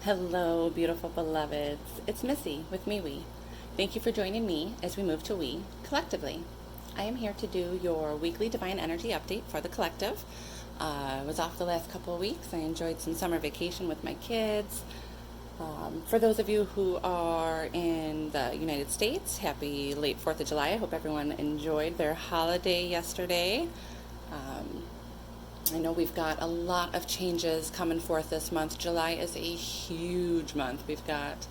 Hello, beautiful beloveds. It's Missy with MeWe. Thank you for joining me as we move to We collectively. I am here to do your weekly divine energy update for the collective. I was off the last couple of weeks. I enjoyed some summer vacation with my kids. For those of you who are in the United States, happy late 4th of July. I hope everyone enjoyed their holiday yesterday. I know we've got a lot of changes coming forth this month. July is a huge month. We've got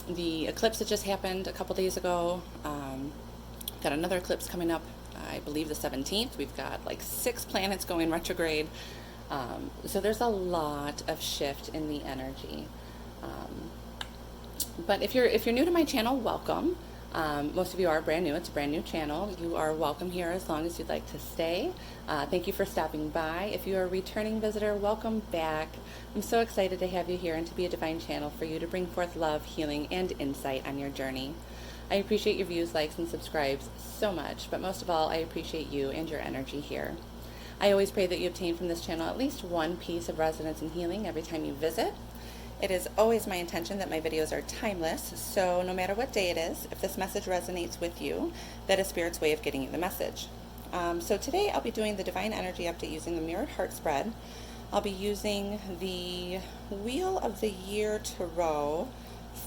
the eclipse that just happened a couple days ago. Got another eclipse coming up, I believe the 17th. We've got like 6 planets going retrograde. So there's a lot of shift in the energy. But if you're new to my channel, welcome. Most of you are brand new. It's a brand new channel. You are welcome here as long as you'd like to stay. Thank you for stopping by. If you are a returning visitor, welcome back. I'm so excited to have you here and to be a divine channel for you to bring forth love, healing, and insight on your journey. I appreciate your views, likes, and subscribes so much, but most of all, I appreciate you and your energy here. I always pray that you obtain from this channel at least one piece of resonance and healing every time you visit. It is always my intention that my videos are timeless, so no matter what day it is, if this message resonates with you, that is Spirit's way of getting you the message. So today I'll be doing the Divine Energy Update using the Mirrored Heart Spread. I'll be using the Wheel of the Year Tarot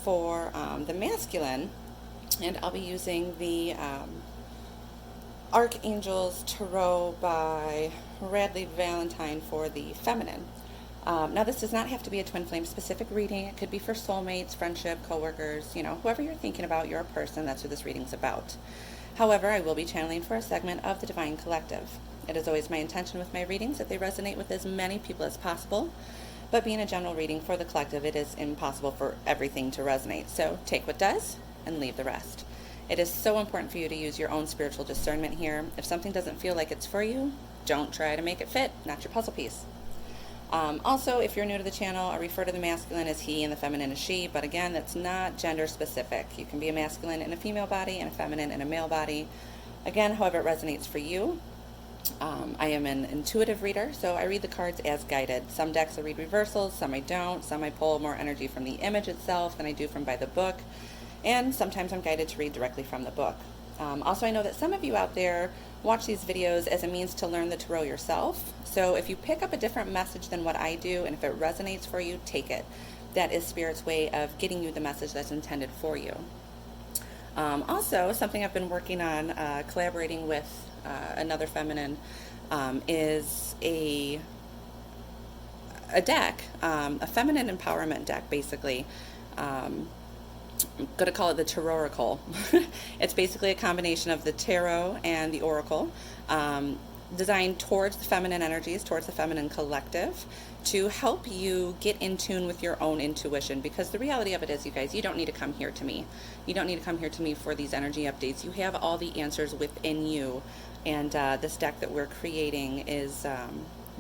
for the masculine, and I'll be using the Archangel's Tarot by Radley Valentine for the feminine. Now this does not have to be a twin flame specific reading. It could be for soulmates, friendship, coworkers, whoever you're thinking about, you're a person, that's who this reading's about. However, I will be channeling for a segment of the Divine Collective. It is always my intention with my readings that they resonate with as many people as possible, but being a general reading for the collective, it is impossible for everything to resonate. So take what does and leave the rest. It is so important for you to use your own spiritual discernment here. If something doesn't feel like it's for you, don't try to make it fit, not your puzzle piece. Also, if you're new to the channel, I refer to the masculine as he and the feminine as she, but again, that's not gender specific. You can be a masculine in a female body and a feminine in a male body. Again, however it resonates for you. I am an intuitive reader, so I read the cards as guided. Some decks I read reversals, some I don't. Some I pull more energy from the image itself than I do from by the book. And sometimes I'm guided to read directly from the book. Also, I know that some of you out there watch these videos as a means to learn the tarot yourself. So if you pick up a different message than what I do, and if it resonates for you, take it. That is Spirit's way of getting you the message that's intended for you. Also, something I've been working on, collaborating with another feminine, is a deck, a feminine empowerment deck, basically. I'm going to call it the Taroracle. It's basically a combination of the tarot and the oracle, designed towards the feminine energies, towards the feminine collective, to help you get in tune with your own intuition. Because the reality of it is, you guys, you don't need to come here to me. You don't need to come here to me for these energy updates. You have all the answers within you. And this deck that we're creating is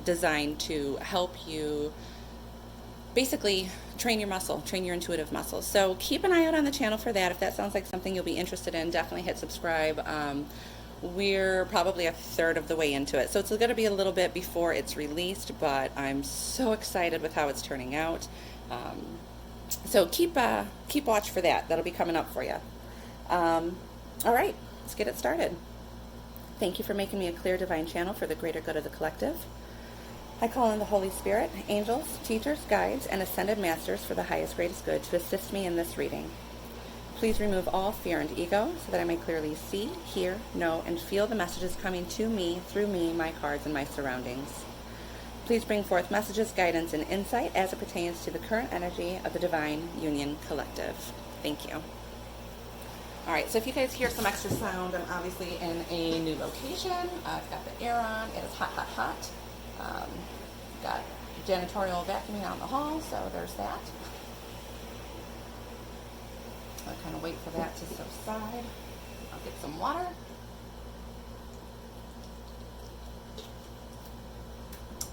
designed to help you basically train your muscle, train your intuitive muscle. So keep an eye out on the channel for that. If that sounds like something you'll be interested in, definitely hit subscribe. We're probably a third of the way into it, so it's going to be a little bit before it's released, but I'm so excited with how it's turning out. So keep watch for that. That'll be coming up for you. All right, let's get it started. Thank you for making me a clear divine channel for the greater good of the collective. I call in the Holy Spirit, angels, teachers, guides, and ascended masters for the highest, greatest good to assist me in this reading. Please remove all fear and ego so that I may clearly see, hear, know, and feel the messages coming to me, through me, my cards, and my surroundings. Please bring forth messages, guidance, and insight as it pertains to the current energy of the Divine Union Collective. Thank you. All right, so if you guys hear some extra sound, I'm obviously in a new location. I've got the air on. It is hot, hot, hot. Got janitorial vacuuming out in the hall, so there's that. I'll kind of wait for that to subside. I'll get some water.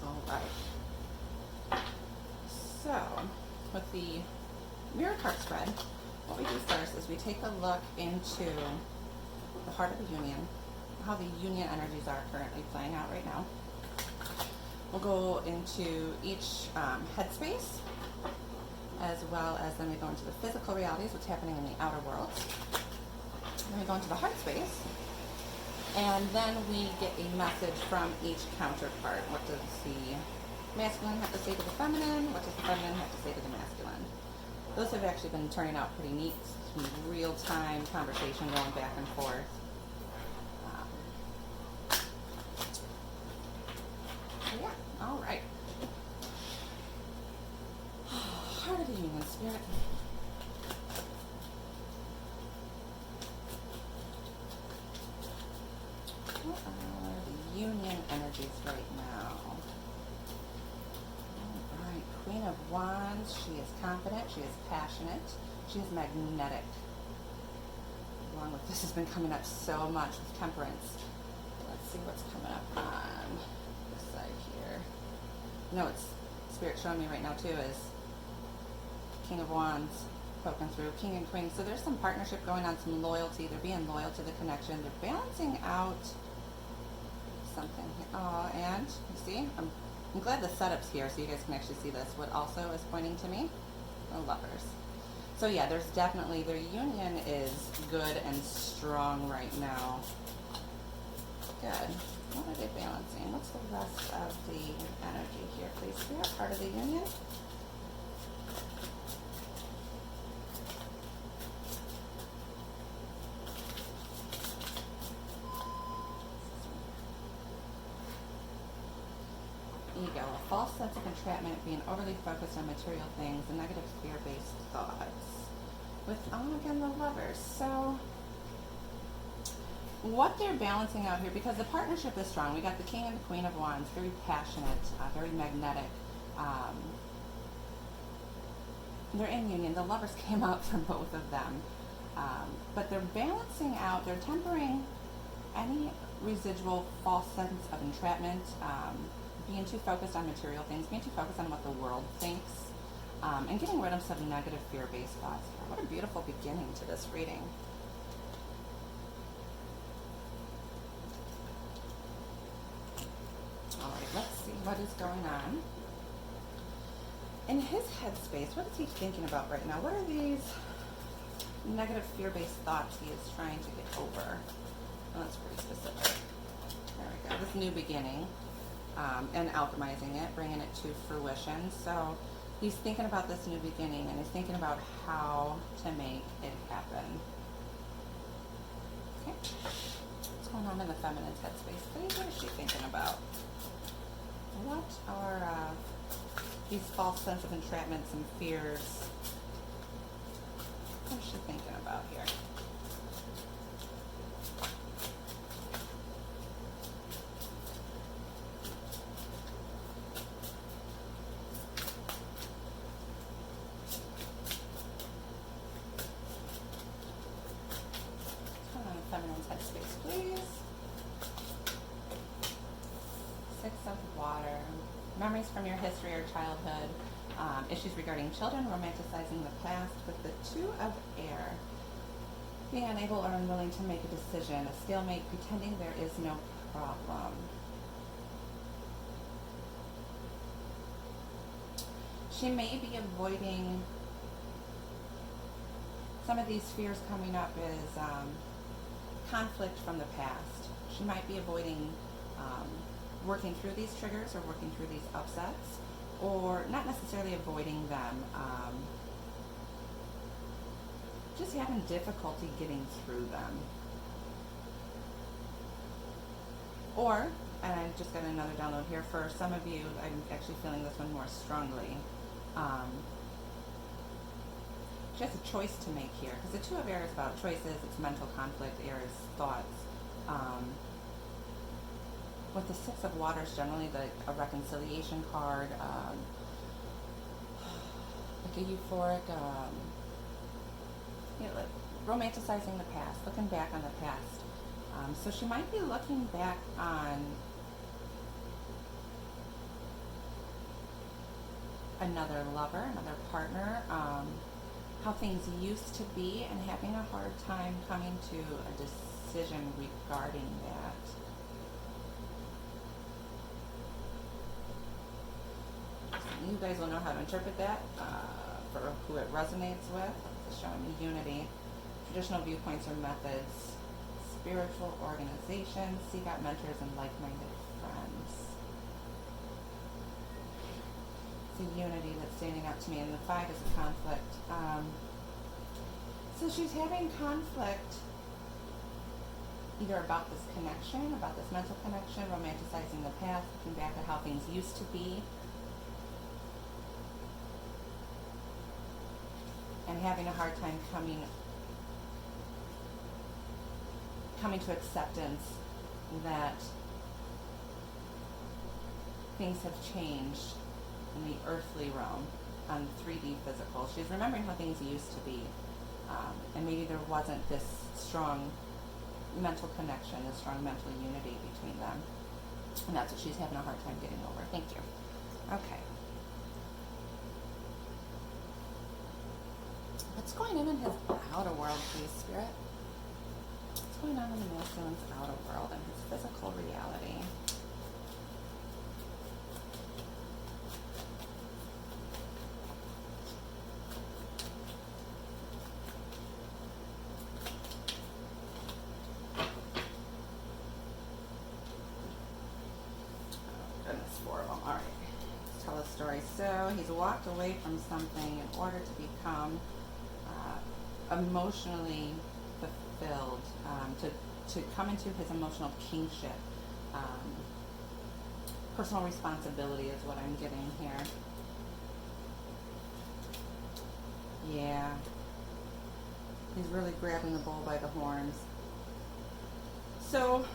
All right. So, with the Mirrored Heart Spread, what we do first is we take a look into the heart of the union, how the union energies are currently playing out right now. We'll go into each headspace, as well as then we go into the physical realities, what's happening in the outer world. Then we go into the heart space, and then we get a message from each counterpart. What does the masculine have to say to the feminine? What does the feminine have to say to the masculine? Those have actually been turning out pretty neat. Some real-time conversation going back and forth. Yeah, all right. Heart of the Union, Spirit. What are the Union energies right now? All right, Queen of Wands. She is confident. She is passionate. She is magnetic. Along with this has been coming up so much with Temperance. Let's see what's coming up on this side here. No, it's Spirit showing me right now too is King of Wands poking through, King and Queen. So there's some partnership going on, some loyalty. They're being loyal to the connection. They're balancing out something here. Oh, and you see, I'm glad the setup's here so you guys can actually see this. What also is pointing to me? The Lovers. So yeah, there's definitely, their union is good and strong right now. Good. What are they balancing? What's the rest of the energy here, please? Spirit, part of the union. Ego, a false sense of entrapment, being overly focused on material things, and negative fear-based thoughts. With, again, the Lovers. So, what they're balancing out here, because the partnership is strong. We got the King and the Queen of Wands, very passionate, very magnetic. They're in union. The Lovers came out from both of them. But they're balancing out, they're tempering any residual false sense of entrapment, being too focused on material things, being too focused on what the world thinks, and getting rid of some negative fear-based thoughts. What a beautiful beginning to this reading. All right, let's see what is going on. In his headspace, what is he thinking about right now? What are these negative fear-based thoughts he is trying to get over? Oh, that's pretty specific. There we go. This new beginning. And alchemizing it, bringing it to fruition. So he's thinking about this new beginning, and he's thinking about how to make it happen. Okay. What's going on in the feminine's headspace, please? What is she thinking about? What are these false sense of entrapments and fears? What is she thinking about here? Feminine's headspace, please. Six of Water. Memories from your history or childhood. Issues regarding children, romanticizing the past. With the Two of Air. Being unable or unwilling to make a decision. A stalemate, pretending there is no problem. She may be avoiding some of these fears coming up is conflict from the past. She might be avoiding working through these triggers or working through these upsets, or not necessarily avoiding them, just having difficulty getting through them. Or, and I just got another download here, for some of you, I'm actually feeling this one more strongly. She has a choice to make here, because the Two of Air is about choices, it's mental conflict, air is thoughts. With the Six of Water is generally a reconciliation card, like a euphoric, like romanticizing the past, looking back on the past. So she might be looking back on another lover, another partner, how things used to be, and having a hard time coming to a decision regarding that. you guys will know how to interpret that for who it resonates with. It's showing me unity, traditional viewpoints or methods, spiritual organizations, seek out mentors and like-minded friends. It's a unity that's standing out to me, and the 5 is a conflict. So she's having conflict either about this connection, about this mental connection, romanticizing the past, looking back at how things used to be, and having a hard time coming to acceptance that things have changed in the earthly realm on 3D physical. She's remembering how things used to be, and maybe there wasn't this strong mental connection, a strong mental unity between them. And that's what she's having a hard time getting over. Thank you. Okay. What's going on in his outer world, please, Spirit? What's going on in the masculine's outer world and his physical reality? So he's walked away from something in order to become emotionally fulfilled, to come into his emotional kingship. Personal responsibility is what I'm getting here. Yeah. He's really grabbing the bull by the horns. So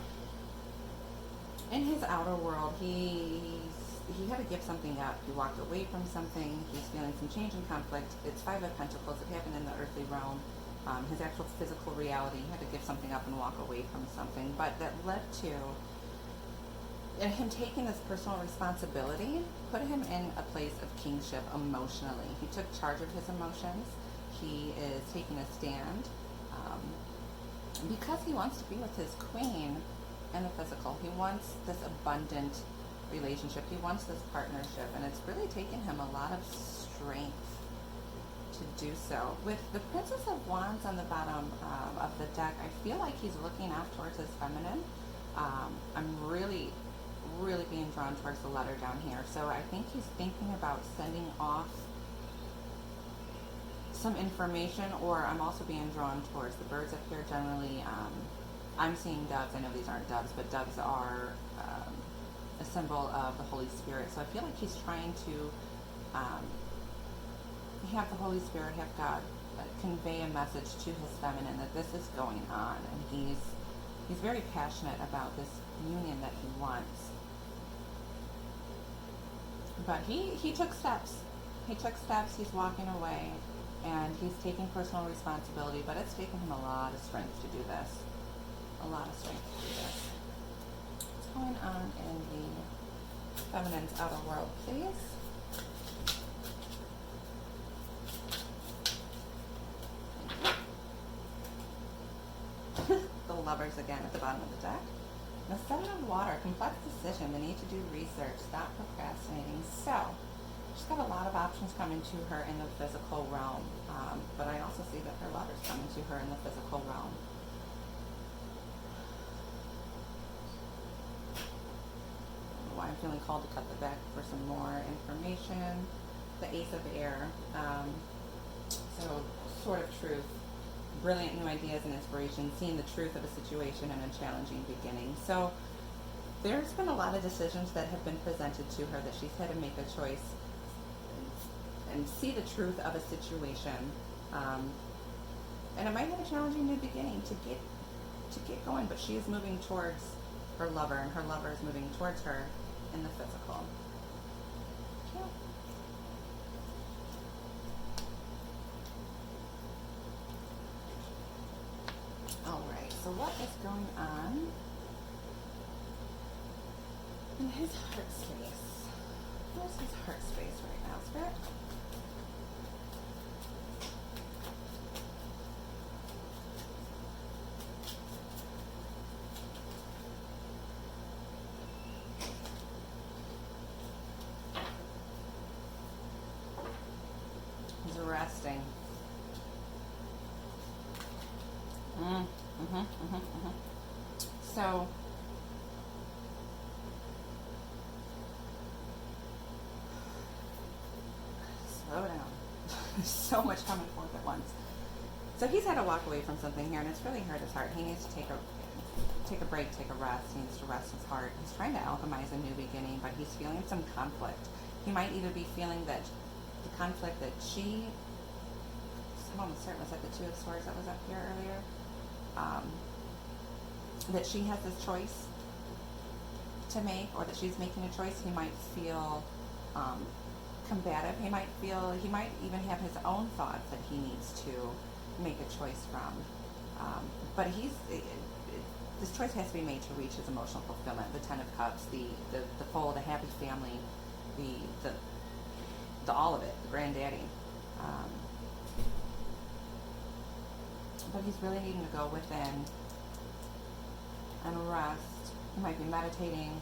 in his outer world, he had to give something up. He walked away from something. He's feeling some change and conflict. It's 5 of Pentacles. It happened in the earthly realm. His actual physical reality, he had to give something up and walk away from something. But that led to him taking this personal responsibility, put him in a place of kingship emotionally. He took charge of his emotions. He is taking a stand because he wants to be with his queen in the physical. He wants this abundant relationship. He wants this partnership, and it's really taken him a lot of strength to do so. With the Princess of Wands on the bottom of the deck, I feel like he's looking off towards his feminine. I'm really being drawn towards the letter down here. So I think he's thinking about sending off some information, or I'm also being drawn towards the birds up here. Generally, I'm seeing doves. I know these aren't doves, but doves are a symbol of the Holy Spirit. So I feel like he's trying to have the Holy Spirit, have God convey a message to his feminine that this is going on, and he's very passionate about this union that he wants. But he took steps. He's walking away, and he's taking personal responsibility, but it's taken him a lot of strength to do this. A lot of strength to do this. What's going on in the feminine's outer world, please? The Lovers again at the bottom of the deck. The Seven of Water, complex decision, the need to do research, stop procrastinating. So, she's got a lot of options coming to her in the physical realm, but I also see that her lover's coming to her in the physical realm. Why I'm feeling called to cut the deck for some more information. The Ace of Air, so sort of truth. Brilliant new ideas and inspiration, seeing the truth of a situation and a challenging beginning. So there's been a lot of decisions that have been presented to her that she's had to make a choice and see the truth of a situation. And it might have a challenging new beginning to get going, but she is moving towards her lover, and her lover is moving towards her in the physical. Yeah. Alright, so what is going on in his heart space? Where's his heart space right now, Spirit? testing. So, slow down. There's so much coming forth at once. So he's had to walk away from something here, and it's really hurt his heart. He needs to take a break, take a rest. He needs to rest his heart. He's trying to alchemize a new beginning, but he's feeling some conflict. He might either be feeling that the conflict that I'm almost certain was that the Two of Swords that was up here earlier, that she has this choice to make, or that she's making a choice. He might feel combative. He might even have his own thoughts that he needs to make a choice from. But this choice has to be made to reach his emotional fulfillment. The Ten of Cups, the full, the happy family, the all of it, the granddaddy. But he's really needing to go within and rest. He might be meditating,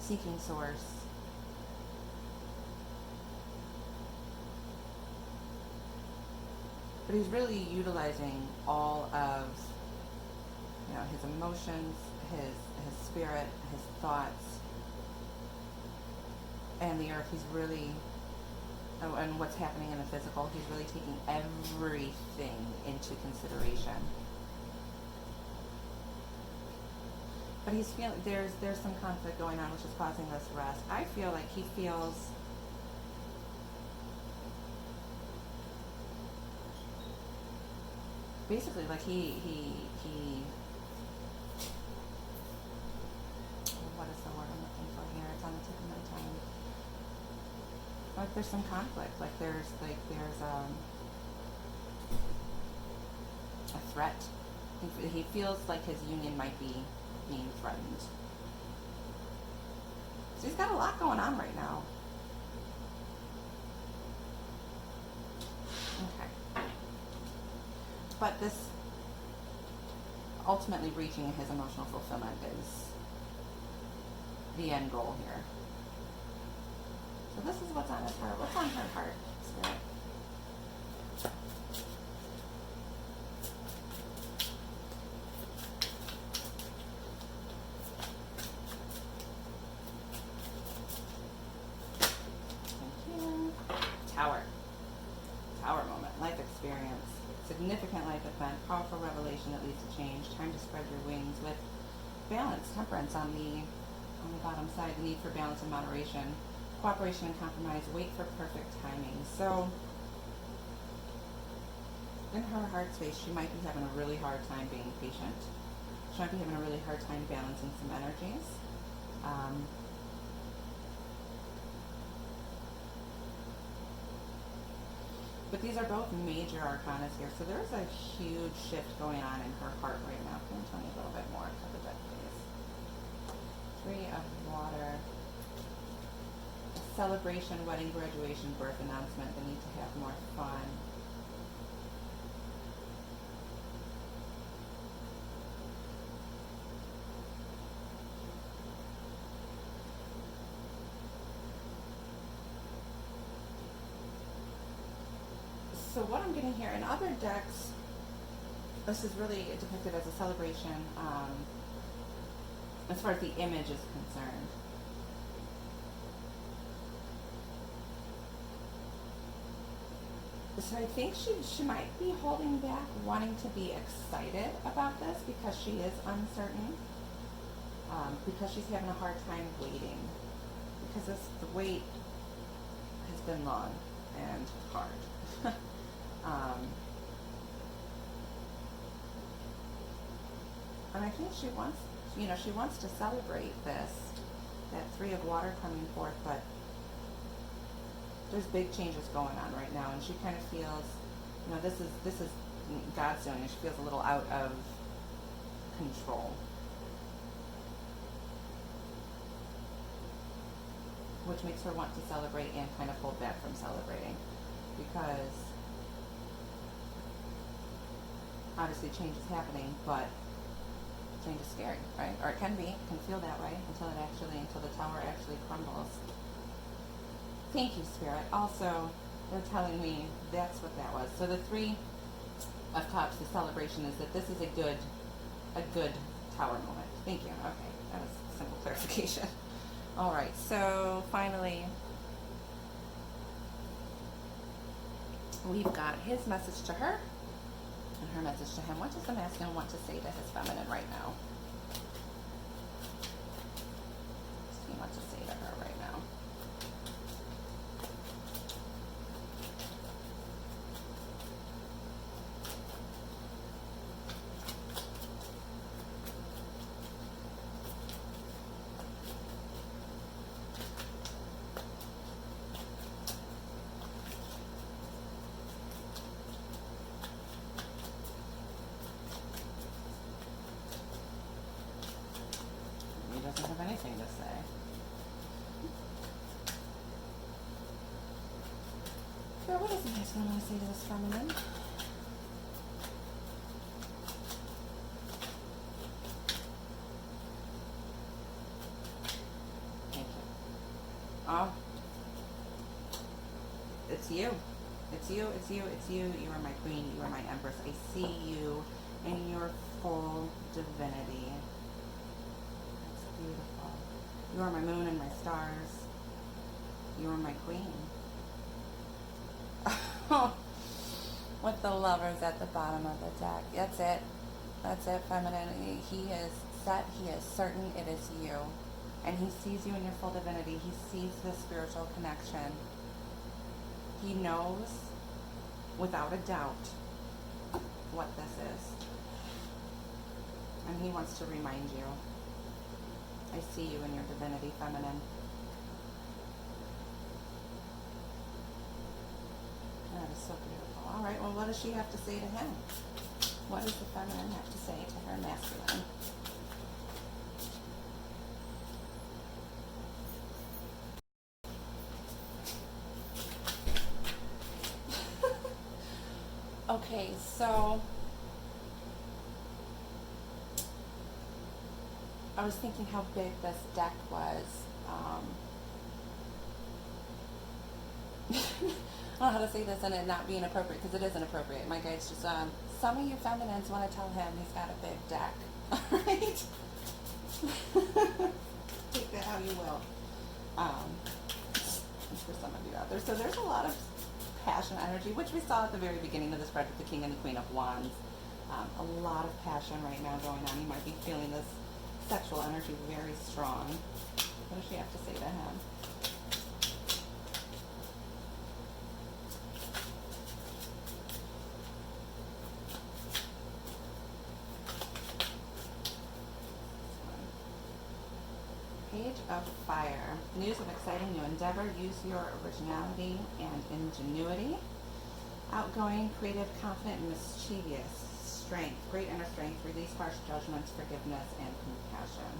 seeking source. But he's really utilizing all of, his emotions, his spirit, his thoughts, and the earth. He's really, and what's happening in the physical, he's really taking everything into consideration. But he's feeling, there's some conflict going on, which is causing this rest. I feel like he feels basically like he what is the word I'm looking for here? It's on the tip of my tongue. Like there's some conflict. Like there's a threat. He feels like his union might be being threatened. So he's got a lot going on right now. Okay. But this ultimately reaching his emotional fulfillment is the end goal here. So this is what's on his heart. What's on her heart, Spirit? Thank you. Tower moment. Life experience. Significant life event. Powerful revelation that leads to change. Time to spread your wings with balance. Temperance on the bottom side. The need for balance and moderation. Cooperation and compromise. Wait for perfect timing. So in her heart space, she might be having a really hard time being patient. She might be having a really hard time balancing some energies. But these are both major arcanas here. So there's a huge shift going on in her heart right now. Can you tell me a little bit more? Cover that, please. Three of Water. Celebration, wedding, graduation, birth announcement. The need to have more fun. So what I'm getting here, in other decks, this is really depicted as a celebration as far as the image is concerned. So I think she might be holding back, wanting to be excited about this because she is uncertain, because she's having a hard time waiting, because the wait has been long and hard. And I think she wants to celebrate this, that Three of Water coming forth, but there's big changes going on right now, and she kind of feels, this is God's doing, and she feels a little out of control. Which makes her want to celebrate and kind of hold back from celebrating, because obviously change is happening, but change is scary, right? Or it can feel that way until the tower actually crumbles. Thank you, Spirit. Also, they're telling me that's what that was. So the Three of Cups, the celebration is that this is a good tower moment. Thank you. Okay, that was simple clarification. All right, so finally, we've got his message to her and her message to him. What does the masculine want to say to his feminine right now? What does he want to say to her right now? He doesn't have anything to say. So what does the masculine want to say to this feminine? Thank you. Oh, it's you. It's you, it's you, it's you. You are my queen. You are my empress. I see you in your full divinity. That's beautiful. You are my moon and my stars. You are my queen. With the lovers at the bottom of the deck. That's it. That's it, feminine. He is set. He is certain it is you. And he sees you in your full divinity. He sees the spiritual connection. He knows, without a doubt, what this is. And he wants to remind you. I see you in your divinity, feminine. That is so beautiful. All right, well, what does she have to say to him? What does the feminine have to say to her masculine? Okay, so I was thinking how big this deck was. I don't know how to say this and it not being appropriate, because it isn't appropriate. My guide's just, some of you feminines want to tell him he's got a big deck. Alright? Take that how you will. For some of you out there. So there's a lot of passion energy, which we saw at the very beginning of the spread with the King and the Queen of Wands. A lot of passion right now going on. You might be feeling this sexual energy very strong. What does she have to say to him? Page of Fire. News of exciting new endeavor. Use your originality and ingenuity. Outgoing, creative, confident, and mischievous. Strength. Great inner strength. Release harsh judgments, forgiveness, and compassion.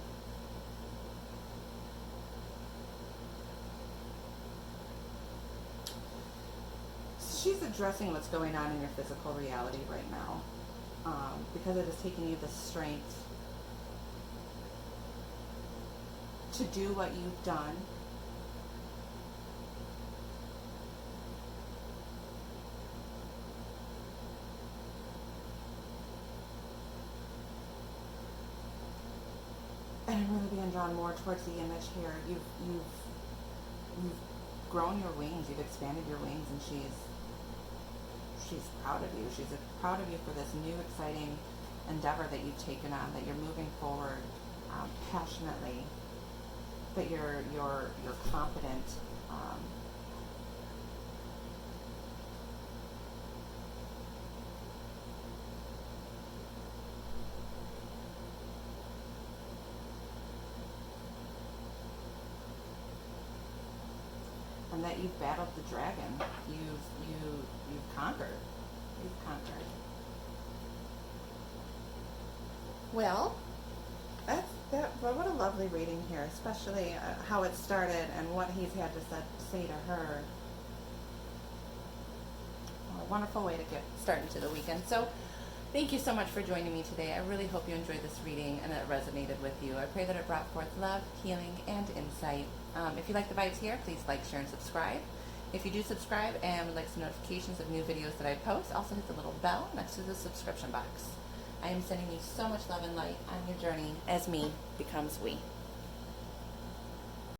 She's addressing what's going on in your physical reality right now. Because it is taking you the strength to do what you've done. And I'm really being drawn more towards the image here. You've grown your wings, you've expanded your wings, and she's proud of you. She's proud of you for this new exciting endeavor that you've taken on, that you're moving forward passionately, that you're confident. And that you've battled the dragon. You've conquered. You've conquered. Well, what a lovely reading here, especially how it started and what he's had to say to her. A wonderful way to get started to the weekend. So thank you so much for joining me today. I really hope you enjoyed this reading and that it resonated with you. I pray that it brought forth love, healing, and insight. If you like the vibes here, please like, share, and subscribe. If you do subscribe and would like some notifications of new videos that I post, also hit the little bell next to the subscription box. I am sending you so much love and light on your journey as me becomes we.